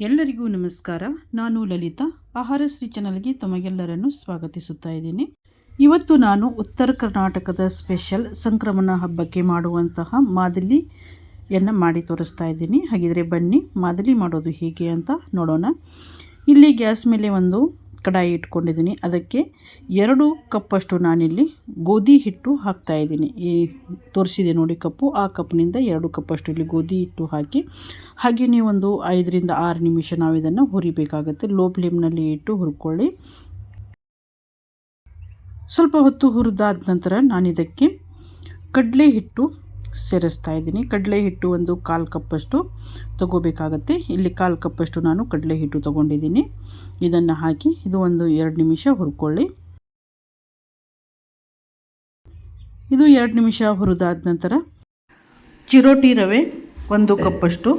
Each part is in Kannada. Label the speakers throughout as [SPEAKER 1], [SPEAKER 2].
[SPEAKER 1] ಎಲ್ಲರಿಗೂ ನಮಸ್ಕಾರ. ನಾನು ಲಲಿತಾ. ಆಹಾರಶ್ರೀ ಚಾನಲ್ಗೆ ತಮಗೆಲ್ಲರನ್ನು ಸ್ವಾಗತಿಸುತ್ತಾ ಇದ್ದೀನಿ. ಇವತ್ತು ನಾನು ಉತ್ತರ ಕರ್ನಾಟಕದ ಸ್ಪೆಷಲ್ ಸಂಕ್ರಮಣ ಹಬ್ಬಕ್ಕೆ ಮಾಡುವಂತಹ ಮಾದಲಿಯನ್ನು ಮಾಡಿ ತೋರಿಸ್ತಾ ಇದ್ದೀನಿ. ಹಾಗಿದ್ರೆ ಬನ್ನಿ ಮಾದಲಿ ಮಾಡೋದು ಹೇಗೆ ಅಂತ ನೋಡೋಣ. ಇಲ್ಲಿ ಗ್ಯಾಸ್ ಮೇಲೆ ಒಂದು ಕಡಾಯಿ ಇಟ್ಕೊಂಡಿದ್ದೀನಿ. ಅದಕ್ಕೆ 2 ಕಪ್ಪಷ್ಟು ನಾನಿಲ್ಲಿ ಗೋಧಿ ಹಿಟ್ಟು ಹಾಕ್ತಾ ಇದ್ದೀನಿ. ಈ ತೋರಿಸಿದೆ ನೋಡಿ ಕಪ್ಪು, ಆ ಕಪ್ನಿಂದ 2 ಕಪ್ಪಷ್ಟು ಇಲ್ಲಿ ಗೋಧಿ ಹಿಟ್ಟು ಹಾಕಿ ಹಾಗೆಯೇ ಒಂದು 5 ರಿಂದ 6 ನಿಮಿಷ ನಾವು ಇದನ್ನು ಹುರಿಬೇಕಾಗುತ್ತೆ. ಲೋ ಫ್ಲೇಮ್ನಲ್ಲಿ ಇಟ್ಟು ಹುರ್ಕೊಳ್ಳಿ. ಸ್ವಲ್ಪ ಹೊತ್ತು ಹುರಿದಾದ ನಂತರ ನಾನಿದಕ್ಕೆ ಕಡಲೆ ಹಿಟ್ಟು ಸೇರಿಸ್ತಾ ಇದ್ದೀನಿ. ಕಡಲೆ ಹಿಟ್ಟು ಒಂದು 1/4 ಕಪ್ಪಷ್ಟು ತಗೋಬೇಕಾಗತ್ತೆ. ಇಲ್ಲಿ 1/4 ಕಪ್ಪಷ್ಟು ನಾನು ಕಡಲೆ ಹಿಟ್ಟು ತೊಗೊಂಡಿದ್ದೀನಿ. ಇದನ್ನು ಹಾಕಿ ಇದು ಒಂದು 2 ನಿಮಿಷ ಹುರ್ಕೊಳ್ಳಿ. ಇದು 2 ನಿಮಿಷ ಹುರಿದಾದ ನಂತರ ಚಿರೋಟಿ ರವೆ 1 ಕಪ್ಪಷ್ಟು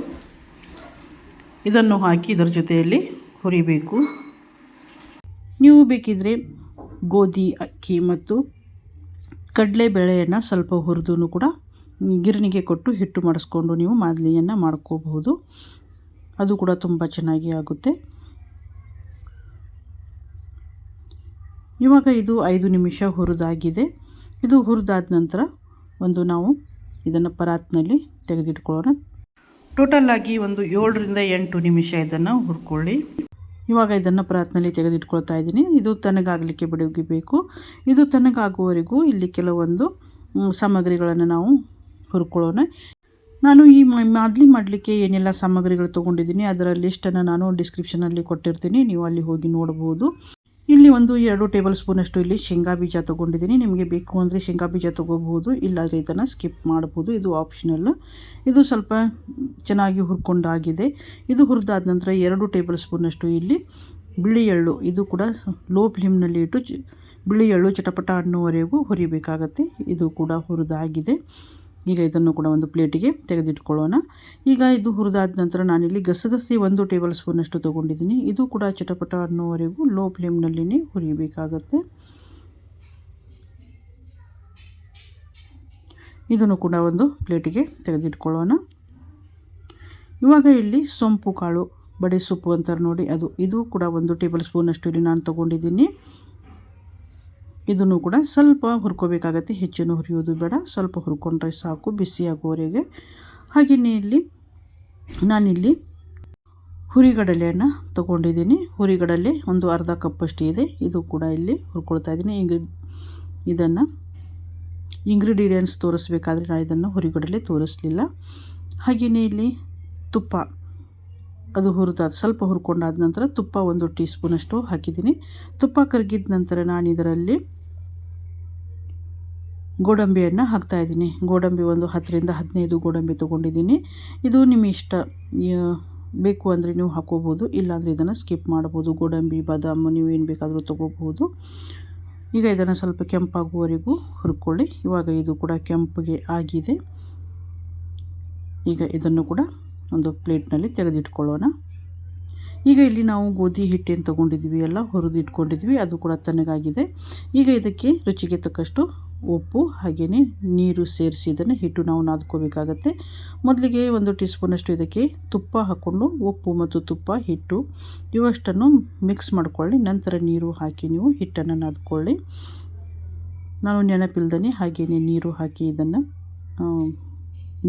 [SPEAKER 1] ಇದನ್ನು ಹಾಕಿ ಇದರ ಜೊತೆಯಲ್ಲಿ ಹುರಿಬೇಕು. ನೀವು ಬೇಕಿದ್ರೆ ಗೋಧಿ, ಅಕ್ಕಿ ಮತ್ತು ಕಡಲೆಬೇಳೆಯನ್ನು ಸ್ವಲ್ಪ ಹುರಿದು ಕೂಡ ಗಿರಣಿಗೆ ಕೊಟ್ಟು ಹಿಟ್ಟು ಮಾಡಿಸ್ಕೊಂಡು ನೀವು ಮಾದಲಿಯನ್ನು ಮಾಡ್ಕೋಬಹುದು. ಅದು ಕೂಡ ತುಂಬ ಚೆನ್ನಾಗಿ ಆಗುತ್ತೆ. ಇವಾಗ ಇದು 5 ನಿಮಿಷ ಹುರಿದಾಗಿದೆ. ಇದು ಹುರಿದಾದ ನಂತರ ನಾವು ಇದನ್ನು ಪರಾತ್ನಲ್ಲಿ ತೆಗೆದಿಟ್ಕೊಳ್ಳೋಣ. ಟೋಟಲ್ ಆಗಿ ಒಂದು 7 ರಿಂದ 8 ನಿಮಿಷ ಇದನ್ನು ಹುರ್ಕೊಳ್ಳಿ. ಇವಾಗ ಇದನ್ನು ಪರಾತ್ನಲ್ಲಿ ತೆಗೆದಿಟ್ಕೊಳ್ತಾ ಇದ್ದೀನಿ. ಇದು ತಣ್ಣಗಾಗಲಿಕ್ಕೆ ಬಿಡಬೇಕು. ಇದು ತಣ್ಣಗಾಗುವವರೆಗೂ ಇಲ್ಲಿ ಕೆಲವೊಂದು ಸಾಮಗ್ರಿಗಳನ್ನು ನಾವು ಹುರ್ಕೊಳ್ಳೋಣ. ನಾನು ಈ ಮಾದಲಿ ಮಾಡಲಿಕ್ಕೆ ಏನೆಲ್ಲ ಸಾಮಗ್ರಿಗಳು ತೊಗೊಂಡಿದ್ದೀನಿ ಅದರ ಲಿಸ್ಟನ್ನು ನಾನು ಡಿಸ್ಕ್ರಿಪ್ಷನಲ್ಲಿ ಕೊಟ್ಟಿರ್ತೀನಿ, ನೀವು ಅಲ್ಲಿ ಹೋಗಿ ನೋಡ್ಬೋದು. ಇಲ್ಲಿ 1-2 ಟೇಬಲ್ ಸ್ಪೂನಷ್ಟು ಇಲ್ಲಿ ಶೇಂಗಾ ಬೀಜ ತೊಗೊಂಡಿದ್ದೀನಿ. ನಿಮಗೆ ಬೇಕು ಅಂದರೆ ಶೇಂಗಾ ಬೀಜ ತೊಗೋಬಹುದು, ಇಲ್ಲಾಂದರೆ ಇದನ್ನು ಸ್ಕಿಪ್ ಮಾಡ್ಬೋದು, ಇದು ಆಪ್ಷನಲ್. ಇದು ಸ್ವಲ್ಪ ಚೆನ್ನಾಗಿ ಹುರ್ಕೊಂಡಾಗಿದೆ. ಇದು ಹುರಿದಾದ ನಂತರ 2 ಟೇಬಲ್ ಸ್ಪೂನಷ್ಟು ಇಲ್ಲಿ ಬಿಳಿ ಎಳ್ಳು, ಇದು ಕೂಡ ಲೋ ಫ್ಲೇಮ್ನಲ್ಲಿ ಇಟ್ಟು ಬಿಳಿ ಎಳ್ಳು ಚಟಪಟ ಅನ್ನೋವರೆಗೂ ಹುರಿಬೇಕಾಗತ್ತೆ. ಇದು ಕೂಡ ಹುರಿದಾಗಿದೆ. ಈಗ ಇದನ್ನು ಕೂಡ ಒಂದು ಪ್ಲೇಟಿಗೆ ತೆಗೆದಿಟ್ಕೊಳ್ಳೋಣ. ಈಗ ಇದು ಹುರಿದಾದ ನಂತರ ನಾನಿಲ್ಲಿ ಗಸಗಸೆ 1 ಟೇಬಲ್ ಸ್ಪೂನಷ್ಟು ತೊಗೊಂಡಿದ್ದೀನಿ. ಇದು ಕೂಡ ಚಟಪಟ ಅನ್ನೋವರೆಗೂ ಲೋ ಫ್ಲೇಮ್ನಲ್ಲಿನೇ ಹುರಿಯಬೇಕಾಗತ್ತೆ. ಇದನ್ನು ಕೂಡ ಒಂದು ಪ್ಲೇಟಿಗೆ ತೆಗೆದಿಟ್ಕೊಳ್ಳೋಣ. ಇವಾಗ ಇಲ್ಲಿ ಸೊಂಪು ಕಾಳು, ಬಡೆ ಸೊಪ್ಪು ಅಂತಾರೆ ನೋಡಿ, ಇದು ಕೂಡ 1 ಟೇಬಲ್ ಸ್ಪೂನಷ್ಟು ಇಲ್ಲಿ ನಾನು ತೊಗೊಂಡಿದ್ದೀನಿ. ಇದನ್ನು ಕೂಡ ಸ್ವಲ್ಪ ಹುರ್ಕೋಬೇಕಾಗತ್ತೆ, ಹೆಚ್ಚೇನು ಹುರಿಯೋದು ಬೇಡ, ಸ್ವಲ್ಪ ಹುರ್ಕೊಂಡ್ರೆ ಸಾಕು ಬಿಸಿಯಾಗುವವರೆಗೆ. ಹಾಗೆಯೇ ಇಲ್ಲಿ ನಾನಿಲ್ಲಿ ಹುರಿಗಡಲೆಯನ್ನು ತೊಗೊಂಡಿದ್ದೀನಿ. ಹುರಿಗಡಲೆ ಒಂದು 1/2 ಕಪ್ಪಷ್ಟು ಇದೆ. ಇದು ಕೂಡ ಇಲ್ಲಿ ಹುರ್ಕೊಳ್ತಾ ಇದ್ದೀನಿ. ಈಗ ಇದನ್ನು ಇಂಗ್ರೀಡಿಯೆಂಟ್ಸ್ ತೋರಿಸ್ಬೇಕಾದ್ರೆ ನಾನು ಇದನ್ನು ಹುರಿಗಡಲೆ ತೋರಿಸಲಿಲ್ಲ. ಹಾಗೆಯೇ ಇಲ್ಲಿ ತುಪ್ಪ, ಅದು ಸ್ವಲ್ಪ ಹುರ್ಕೊಂಡಾದ ನಂತರ ತುಪ್ಪ 1 ಟೀ ಸ್ಪೂನಷ್ಟು ಹಾಕಿದ್ದೀನಿ. ತುಪ್ಪ ಕರಗಿದ ನಂತರ ನಾನು ಇದರಲ್ಲಿ ಗೋಡಂಬಿಯನ್ನು ಹಾಕ್ತಾಯಿದ್ದೀನಿ. ಗೋಡಂಬಿ ಒಂದು 10 ರಿಂದ 15 ಗೋಡಂಬಿ ತೊಗೊಂಡಿದ್ದೀನಿ. ಇದು ನಿಮ್ಮ ಇಷ್ಟ, ಬೇಕು ಅಂದರೆ ನೀವು ಹಾಕೋಬೋದು, ಇಲ್ಲಾಂದರೆ ಇದನ್ನು ಸ್ಕಿಪ್ ಮಾಡ್ಬೋದು. ಗೋಡಂಬಿ, ಬಾದಾಮಿ ನೀವು ಏನು ಬೇಕಾದರೂ ತೊಗೋಬೋದು. ಈಗ ಇದನ್ನು ಸ್ವಲ್ಪ ಕೆಂಪಾಗುವವರೆಗೂ ಹುರ್ಕೊಳ್ಳಿ. ಇವಾಗ ಇದು ಕೂಡ ಕೆಂಪಗೆ ಆಗಿದೆ. ಈಗ ಇದನ್ನು ಕೂಡ ಒಂದು ಪ್ಲೇಟ್ನಲ್ಲಿ ತೆಗೆದಿಟ್ಕೊಳ್ಳೋಣ. ಈಗ ಇಲ್ಲಿ ನಾವು ಗೋಧಿ ಹಿಟ್ಟೇನು ತೊಗೊಂಡಿದ್ವಿ ಎಲ್ಲ ಹುರಿದು ಇಟ್ಕೊಂಡಿದ್ವಿ, ಅದು ಕೂಡ ತಣ್ಣಗಾಗಿದೆ. ಈಗ ಇದಕ್ಕೆ ರುಚಿಗೆ ತಕ್ಕಷ್ಟು ಉಪ್ಪು ಹಾಗೆಯೇ ನೀರು ಸೇರಿಸಿ ಇದನ್ನು ಹಿಟ್ಟು ನಾವು ನಾದ್ಕೋಬೇಕಾಗತ್ತೆ. ಮೊದಲಿಗೆ 1 ಟೀ ಸ್ಪೂನಷ್ಟು ಇದಕ್ಕೆ ತುಪ್ಪ ಹಾಕ್ಕೊಂಡು ಉಪ್ಪು ಮತ್ತು ತುಪ್ಪ, ಹಿಟ್ಟು ಇವಷ್ಟನ್ನು ಮಿಕ್ಸ್ ಮಾಡ್ಕೊಳ್ಳಿ. ನಂತರ ನೀರು ಹಾಕಿ ನೀವು ಹಿಟ್ಟನ್ನು ನಾದ್ಕೊಳ್ಳಿ. ನಾನು ನೆನಪಿಲ್ದೇ ಹಾಗೆಯೇ ನೀರು ಹಾಕಿ ಇದನ್ನು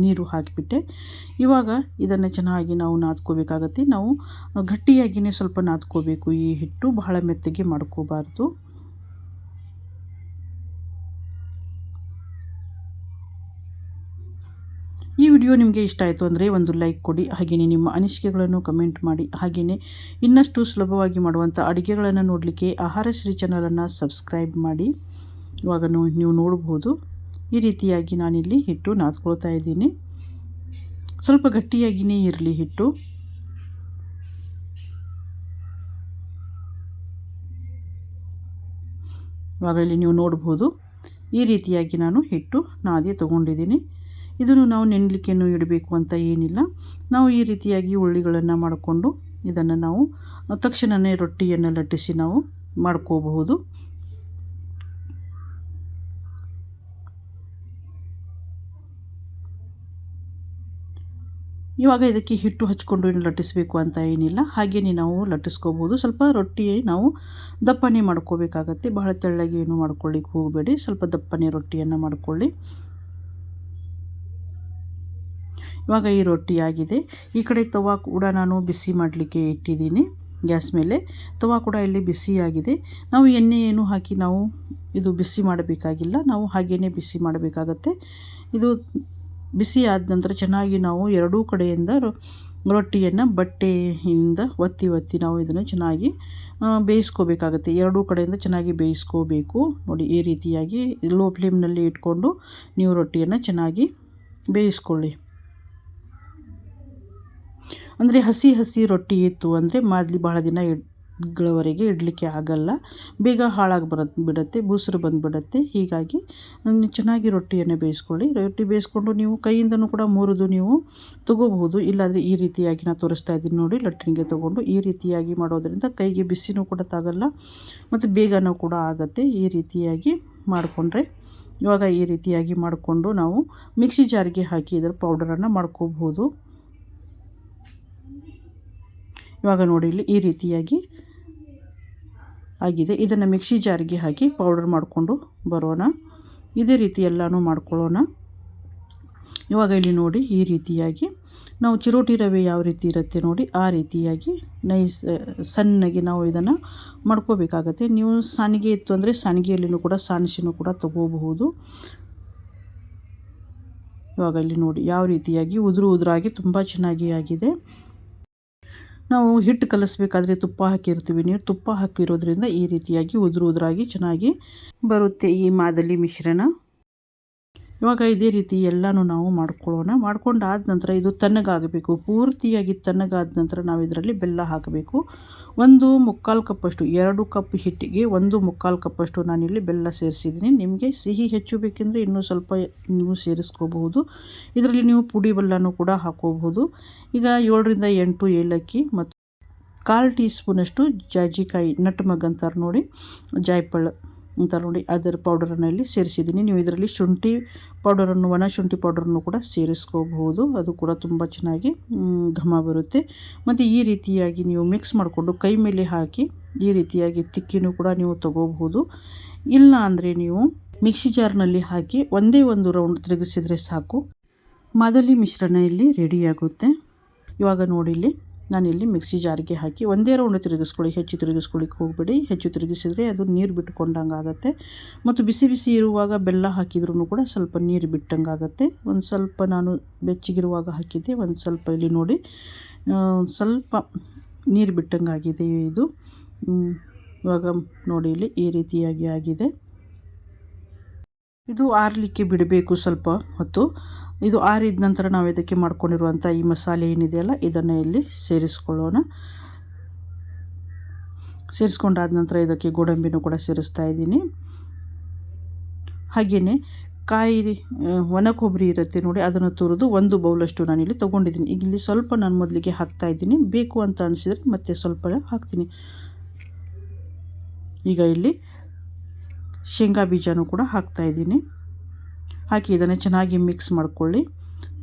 [SPEAKER 1] ನೀರು ಹಾಕಿಬಿಟ್ಟೆ. ಇವಾಗ ಇದನ್ನು ಚೆನ್ನಾಗಿ ನಾವು ನಾದ್ಕೋಬೇಕಾಗತ್ತೆ. ನಾವು ಗಟ್ಟಿಯಾಗಿಯೇ ಸ್ವಲ್ಪ ನಾದ್ಕೋಬೇಕು. ಈ ಹಿಟ್ಟು ಬಹಳ ಮೆತ್ತಗೆ ಮಾಡ್ಕೋಬಾರ್ದು. ಈ ವಿಡಿಯೋ ನಿಮಗೆ ಇಷ್ಟ ಆಯಿತು ಅಂದರೆ ಒಂದು ಲೈಕ್ ಕೊಡಿ. ಹಾಗೆಯೇ ನಿಮ್ಮ ಅನಿಸಿಕೆಗಳನ್ನು ಕಮೆಂಟ್ ಮಾಡಿ. ಹಾಗೆಯೇ ಇನ್ನಷ್ಟು ಸುಲಭವಾಗಿ ಮಾಡುವಂಥ ಅಡುಗೆಗಳನ್ನು ನೋಡಲಿಕ್ಕೆ ಆಹಾರಶ್ರೀ ಚಾನಲನ್ನು ಸಬ್ಸ್ಕ್ರೈಬ್ ಮಾಡಿ. ಇವಾಗ ನೀವು ನೋಡ್ಬೋದು ಈ ರೀತಿಯಾಗಿ ನಾನಿಲ್ಲಿ ಹಿಟ್ಟು ನಾದ್ಕೊಳ್ತಾ ಇದ್ದೀನಿ. ಸ್ವಲ್ಪ ಗಟ್ಟಿಯಾಗಿಯೇ ಇರಲಿ ಹಿಟ್ಟು. ಇವಾಗ ಇಲ್ಲಿ ನೀವು ನೋಡ್ಬೋದು ಈ ರೀತಿಯಾಗಿ ನಾನು ಹಿಟ್ಟು ನಾದಿ ತೊಗೊಂಡಿದ್ದೀನಿ. ಇದನ್ನು ನಾವು ನೆನಲಿಕ್ಕೇನು ಇಡಬೇಕು ಅಂತ ಏನಿಲ್ಲ. ನಾವು ಈ ರೀತಿಯಾಗಿ ಉಳ್ಳಿಗಳನ್ನು ಮಾಡಿಕೊಂಡು ಇದನ್ನು ನಾವು ತಕ್ಷಣವೇ ರೊಟ್ಟಿಯನ್ನು ಲಟ್ಟಿಸಿ ನಾವು ಮಾಡ್ಕೋಬಹುದು. ಇವಾಗ ಇದಕ್ಕೆ ಹಿಟ್ಟು ಹಚ್ಕೊಂಡು ಏನು ಲಟ್ಟಿಸಬೇಕು ಅಂತ ಏನಿಲ್ಲ, ಹಾಗೆಯೇ ನಾವು ಲಟ್ಟಿಸ್ಕೋಬೋದು. ಸ್ವಲ್ಪ ರೊಟ್ಟಿ ನಾವು ದಪ್ಪನೆ ಮಾಡ್ಕೋಬೇಕಾಗತ್ತೆ, ಬಹಳ ತೆಳ್ಳಗೆ ಏನು ಮಾಡ್ಕೊಳ್ಳಿಕ್ಕೆ ಹೋಗಬೇಡಿ, ಸ್ವಲ್ಪ ದಪ್ಪನೆ ರೊಟ್ಟಿಯನ್ನು ಮಾಡ್ಕೊಳ್ಳಿ. ಇವಾಗ ಈ ರೊಟ್ಟಿ ಆಗಿದೆ. ಈ ಕಡೆ ತವಾ ಕೂಡ ನಾನು ಬಿಸಿ ಮಾಡಲಿಕ್ಕೆ ಇಟ್ಟಿದ್ದೀನಿ ಗ್ಯಾಸ್ ಮೇಲೆ. ತವಾ ಕೂಡ ಇಲ್ಲಿ ಬಿಸಿಯಾಗಿದೆ. ನಾವು ಎಣ್ಣೆ ಏನು ಹಾಕಿ ನಾವು ಇದು ಬಿಸಿ ಮಾಡಬೇಕಾಗಿಲ್ಲ, ನಾವು ಹಾಗೆಯೇ ಬಿಸಿ ಮಾಡಬೇಕಾಗತ್ತೆ. ಇದು ಬಿಸಿ ಆದ ನಂತರ ಚೆನ್ನಾಗಿ ನಾವು ಎರಡೂ ಕಡೆಯಿಂದ ರೊಟ್ಟಿಯನ್ನು ಬಟ್ಟೆಯಿಂದ ಒತ್ತಿ ನಾವು ಇದನ್ನು ಚೆನ್ನಾಗಿ ಬೇಯಿಸ್ಕೋಬೇಕಾಗತ್ತೆ. ಎರಡೂ ಕಡೆಯಿಂದ ಚೆನ್ನಾಗಿ ಬೇಯಿಸ್ಕೋಬೇಕು. ನೋಡಿ, ಈ ರೀತಿಯಾಗಿ ಲೋ ಫ್ಲೇಮ್ನಲ್ಲಿ ಇಟ್ಕೊಂಡು ನೀವು ರೊಟ್ಟಿಯನ್ನು ಚೆನ್ನಾಗಿ ಬೇಯಿಸ್ಕೊಳ್ಳಿ. ಅಂದರೆ ಹಸಿ ರೊಟ್ಟಿ ಇತ್ತು ಅಂದರೆ ಭಾಳ ದಿನಗಳವರೆಗೆ ಇಡಲಿಕ್ಕೆ ಆಗಲ್ಲ, ಬೇಗ ಹಾಳಾಗಿ ಬಿಡುತ್ತೆ, ಬೂಸರು ಬಂದುಬಿಡುತ್ತೆ. ಹೀಗಾಗಿ ಚೆನ್ನಾಗಿ ರೊಟ್ಟಿಯನ್ನು ಬೇಯಿಸ್ಕೊಳ್ಳಿ. ರೊಟ್ಟಿ ಬೇಯಿಸ್ಕೊಂಡು ನೀವು ಕೈಯಿಂದನೂ ಕೂಡ ಮುರಿದು ನೀವು ತೊಗೋಬಹುದು. ಇಲ್ಲಾಂದರೆ ಈ ರೀತಿಯಾಗಿ ನಾನು ತೋರಿಸ್ತಾ ಇದ್ದೀನಿ ನೋಡಿ, ಲಟ್ಟಣಿಗೆ ತೊಗೊಂಡು ಈ ರೀತಿಯಾಗಿ ಮಾಡೋದರಿಂದ ಕೈಗೆ ಬಿಸಿನೂ ಕೂಡ ತಾಗಲ್ಲ ಮತ್ತು ಬೇಗನೂ ಕೂಡ ಆಗುತ್ತೆ. ಈ ರೀತಿಯಾಗಿ ಮಾಡಿಕೊಂಡ್ರೆ, ಇವಾಗ ಈ ರೀತಿಯಾಗಿ ಮಾಡಿಕೊಂಡು ನಾವು ಮಿಕ್ಸಿ ಜಾರಿಗೆ ಹಾಕಿ ಇದರ ಪೌಡರನ್ನು ಮಾಡ್ಕೋಬಹುದು. ಇವಾಗ ನೋಡಿ, ಇಲ್ಲಿ ಈ ರೀತಿಯಾಗಿ ಆಗಿದೆ. ಇದನ್ನು ಮಿಕ್ಸಿ ಜಾರಿಗೆ ಹಾಕಿ ಪೌಡರ್ ಮಾಡಿಕೊಂಡು ಬರೋಣ. ಇದೇ ರೀತಿ ಎಲ್ಲನೂ ಮಾಡ್ಕೊಳ್ಳೋಣ. ಇವಾಗ ಇಲ್ಲಿ ನೋಡಿ, ಈ ರೀತಿಯಾಗಿ ನಾವು ಚಿರೋಟಿ ರವೆ ಯಾವ ರೀತಿ ಇರುತ್ತೆ ನೋಡಿ, ಆ ರೀತಿಯಾಗಿ ಸಣ್ಣಗೆ ನಾವು ಇದನ್ನು ಮಾಡ್ಕೋಬೇಕಾಗತ್ತೆ. ನೀವು ಸಾಣಿಗೆ ಇತ್ತು ಅಂದರೆ ಸಾಣಿಗೆಯಲ್ಲಿನೂ ಕೂಡ ಸಾಣಿಸಿನೂ ಕೂಡ ತಗೋಬಹುದು. ಇವಾಗ ಇಲ್ಲಿ ನೋಡಿ ಯಾವ ರೀತಿಯಾಗಿ ಉದುರಾಗಿ ತುಂಬ ಚೆನ್ನಾಗಿ ಆಗಿದೆ. ನಾವು ಹಿಟ್ಟು ಕಲಿಸ್ಬೇಕಾದ್ರೆ ತುಪ್ಪ ಹಾಕಿರ್ತೀವಿ, ನೀವು ತುಪ್ಪ ಹಾಕಿರೋದ್ರಿಂದ ಈ ರೀತಿಯಾಗಿ ಉದುರಾಗಿ ಚೆನ್ನಾಗಿ ಬರುತ್ತೆ ಈ ಮಾದಲಿ ಮಿಶ್ರಣ. ಇವಾಗ ಇದೇ ರೀತಿ ಎಲ್ಲನೂ ನಾವು ಮಾಡ್ಕೊಳ್ಳೋಣ. ಮಾಡ್ಕೊಂಡಾದ ನಂತರ ಇದು ತಣ್ಣಗಾಗಬೇಕು. ಪೂರ್ತಿಯಾಗಿ ತಣ್ಣಗಾದ ನಂತರ ನಾವು ಇದರಲ್ಲಿ ಬೆಲ್ಲ ಹಾಕಬೇಕು. 1/4 ಕಪ್ಪಷ್ಟು, 2 ಕಪ್ ಹಿಟ್ಟಿಗೆ 1/4 ಕಪ್ಪಷ್ಟು ನಾನಿಲ್ಲಿ ಬೆಲ್ಲ ಸೇರಿಸಿದ್ದೀನಿ. ನಿಮಗೆ ಸಿಹಿ ಹೆಚ್ಚು ಬೇಕೆಂದರೆ ಇನ್ನೂ ಸ್ವಲ್ಪ ನೀವು ಸೇರಿಸ್ಕೋಬಹುದು. ಇದರಲ್ಲಿ ನೀವು ಪುಡಿ ಬೆಲ್ಲನೂ ಕೂಡ ಹಾಕೋಬಹುದು. ಈಗ 7ರಿಂದ 8 ಏಲಕ್ಕಿ ಮತ್ತು 1/4 ಟೀ ಸ್ಪೂನಷ್ಟು ಜಾಜಿಕಾಯಿ, ನಟ್ಮಗ್ ಅಂತಾರೆ ನೋಡಿ, ಜಾಯ್ಪಳ್ಳ ಅಂತಾರೆ ನೋಡಿ, ಅದರ ಪೌಡರನ್ನು ಇಲ್ಲಿ ಸೇರಿಸಿದ್ದೀನಿ. ನೀವು ಇದರಲ್ಲಿ ಶುಂಠಿ ಪೌಡರನ್ನು, ಒಣ ಶುಂಠಿ ಪೌಡರನ್ನು ಕೂಡ ಸೇರಿಸ್ಕೋಬಹುದು. ಅದು ಕೂಡ ತುಂಬ ಚೆನ್ನಾಗಿ ಘಮ ಬರುತ್ತೆ. ಮತ್ತು ಈ ರೀತಿಯಾಗಿ ನೀವು ಮಿಕ್ಸ್ ಮಾಡಿಕೊಂಡು ಕೈ ಮೇಲೆ ಹಾಕಿ ಈ ರೀತಿಯಾಗಿ ತಿಕ್ಕಿನೂ ಕೂಡ ನೀವು ತಗೋಬಹುದು. ಇಲ್ಲ ಅಂದರೆ ನೀವು ಮಿಕ್ಸಿ ಜಾರ್ನಲ್ಲಿ ಹಾಕಿ ಒಂದೇ ಒಂದು ರೌಂಡ್ ತಿರುಗಿಸಿದರೆ ಸಾಕು, ಮಾದಲಿ ಮಿಶ್ರಣ ಇಲ್ಲಿ ರೆಡಿಯಾಗುತ್ತೆ. ಇವಾಗ ನೋಡಿ, ಇಲ್ಲಿ ನಾನಿಲ್ಲಿ ಮಿಕ್ಸಿ ಜಾರಿಗೆ ಹಾಕಿ ಒಂದೇ ರೌಂಡ್ ತಿರುಗಿಸ್ಕೊಳ್ಳಿ, ಹೆಚ್ಚು ತಿರುಗಿಸ್ಕೊಳ್ಳಿಕ್ಕೆ ಹೋಗಬೇಡಿ. ಹೆಚ್ಚು ತಿರುಗಿಸಿದರೆ ಅದು ನೀರು ಬಿಟ್ಕೊಂಡಂಗೆ ಆಗುತ್ತೆ. ಮತ್ತು ಬಿಸಿ ಇರುವಾಗ ಬೆಲ್ಲ ಹಾಕಿದ್ರೂ ಕೂಡ ಸ್ವಲ್ಪ ನೀರು ಬಿಟ್ಟಂಗೆ ಆಗುತ್ತೆ. ಒಂದು ಸ್ವಲ್ಪ ನಾನು ಬೆಚ್ಚಗಿರುವಾಗ ಹಾಕಿದ್ದೆ, ಒಂದು ಸ್ವಲ್ಪ ಇಲ್ಲಿ ನೋಡಿ ಸ್ವಲ್ಪ ನೀರು ಬಿಟ್ಟಂಗೆ ಆಗಿದೆ ಇದು. ಇವಾಗ ನೋಡಿ, ಇಲ್ಲಿ ಈ ರೀತಿಯಾಗಿ ಆಗಿದೆ. ಇದು ಆರಲಿಕ್ಕೆ ಬಿಡಬೇಕು ಸ್ವಲ್ಪ ಹೊತ್ತು. ಇದು ಆರಿದ ನಂತರ ನಾವು ಇದಕ್ಕೆ ಮಾಡ್ಕೊಂಡಿರುವಂಥ ಈ ಮಸಾಲೆ ಏನಿದೆಯಲ್ಲ ಇದನ್ನು ಇಲ್ಲಿ ಸೇರಿಸ್ಕೊಳ್ಳೋಣ. ಸೇರಿಸ್ಕೊಂಡಾದ ನಂತರ ಇದಕ್ಕೆ ಗೋಡಂಬಿನೂ ಕೂಡ ಸೇರಿಸ್ತಾ ಇದ್ದೀನಿ. ಹಾಗೆಯೇ ಒಣ ಕೊಬ್ಬರಿ ಇರುತ್ತೆ ನೋಡಿ, ಅದನ್ನು ತುರಿದು 1 ಬೌಲಷ್ಟು ನಾನಿಲ್ಲಿ ತೊಗೊಂಡಿದ್ದೀನಿ. ಈಗ ಇಲ್ಲಿ ಸ್ವಲ್ಪ ನಾನು ಮೊದಲಿಗೆ ಹಾಕ್ತಾ ಇದ್ದೀನಿ, ಬೇಕು ಅಂತ ಅನಿಸಿದರೆ ಮತ್ತೆ ಸ್ವಲ್ಪ ಹಾಕ್ತೀನಿ. ಈಗ ಇಲ್ಲಿ ಶೇಂಗಾ ಬೀಜನೂ ಕೂಡ ಹಾಕ್ತಾ ಇದ್ದೀನಿ. ಹಾಕಿ ಇದನ್ನು ಚೆನ್ನಾಗಿ ಮಿಕ್ಸ್ ಮಾಡ್ಕೊಳ್ಳಿ.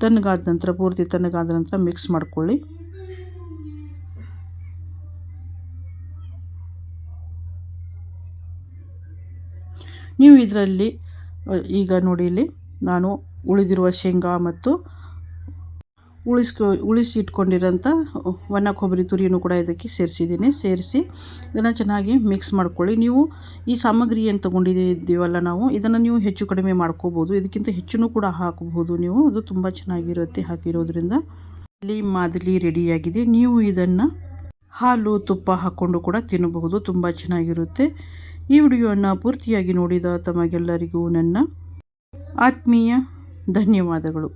[SPEAKER 1] ತಣ್ಣಗಾದ ನಂತರ, ಪೂರ್ತಿ ತಣ್ಣಗಾದ ನಂತರ ಮಿಕ್ಸ್ ಮಾಡ್ಕೊಳ್ಳಿ. ನೀವು ಇದರಲ್ಲಿ ಈಗ ನೋಡಿ, ಇಲ್ಲಿ ನಾನು ಉಳಿದಿರುವ ಶೇಂಗಾ ಮತ್ತು ಉಳಿಸಿ ಇಟ್ಕೊಂಡಿರೋಂಥ ಒಣ ಕೊಬ್ಬರಿ ತುರಿಯನ್ನು ಕೂಡ ಇದಕ್ಕೆ ಸೇರಿಸಿದ್ದೀನಿ. ಸೇರಿಸಿ ಇದನ್ನು ಚೆನ್ನಾಗಿ ಮಿಕ್ಸ್ ಮಾಡ್ಕೊಳ್ಳಿ. ನೀವು ಈ ಸಾಮಗ್ರಿ ಏನು ತೊಗೊಂಡಿದ್ದೀವಲ್ಲ ನಾವು, ಇದನ್ನು ನೀವು ಹೆಚ್ಚು ಕಡಿಮೆ ಮಾಡ್ಕೋಬೋದು, ಇದಕ್ಕಿಂತ ಹೆಚ್ಚು ಕೂಡ ಹಾಕಬಹುದು ನೀವು. ಅದು ತುಂಬ ಚೆನ್ನಾಗಿರುತ್ತೆ ಹಾಕಿರೋದ್ರಿಂದ. ಇಲ್ಲಿ ಮಾದಲಿ ರೆಡಿಯಾಗಿದೆ. ನೀವು ಇದನ್ನು ಹಾಲು ತುಪ್ಪ ಹಾಕ್ಕೊಂಡು ಕೂಡ ತಿನ್ನಬಹುದು, ತುಂಬ ಚೆನ್ನಾಗಿರುತ್ತೆ. ಈ ವಿಡಿಯೋವನ್ನು ಪೂರ್ತಿಯಾಗಿ ನೋಡಿದ ತಮಗೆಲ್ಲರಿಗೂ ನನ್ನ ಆತ್ಮೀಯ ಧನ್ಯವಾದಗಳು.